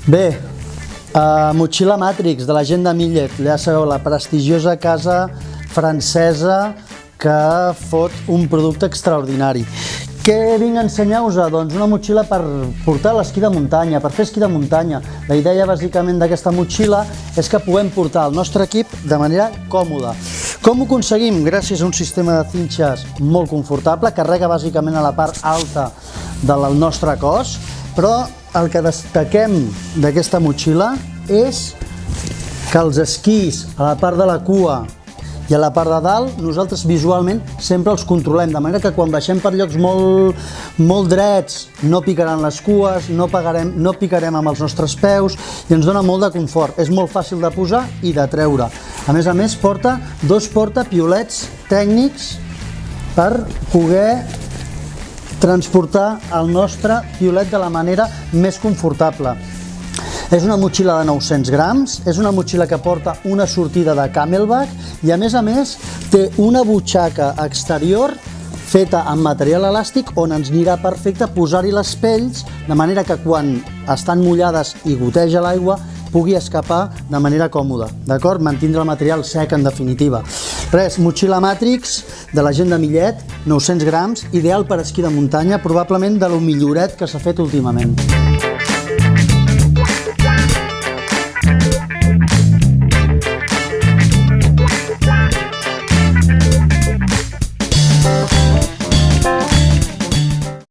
Bé, motxilla Matrix de la gent de Millet, ja sabeu, la prestigiosa casa francesa que fot un producte extraordinari. Què vinc a ensenyar-vos? Doncs una motxilla per portar l'esquí de muntanya, per fer esquí de muntanya. La idea bàsicament d'aquesta motxilla és que puguem portar el nostre equip de manera còmoda. Com ho aconseguim? Gràcies a un sistema de cinxes molt confortable, carrega bàsicament a la part alta del nostre cos, però el que destaquem d'aquesta motxilla és que els esquís a la part de la cua i a la part de dalt, nosaltres visualment sempre els controlem, de manera que quan baixem per llocs molt drets no picaran les cues, no picarem amb els nostres peus i ens dona molt de confort. És molt fàcil de posar i de treure. A més, porta dos portapiolets tècnics per poder transportar el nostre piolet de la manera més confortable. És una motxilla de 900 grams, és una motxilla que porta una sortida de Camelback i a més té una butxaca exterior feta amb material elàstic on ens anirà perfecte posar-hi les pells de manera que quan estan mullades i goteja l'aigua pugui escapar de manera còmoda, d'acord? Mantindre el material sec en definitiva. Res, motxilla Matrix de la gent de Millet, 900 grams, ideal per esquí de muntanya, probablement de lo milloret que s'ha fet últimament.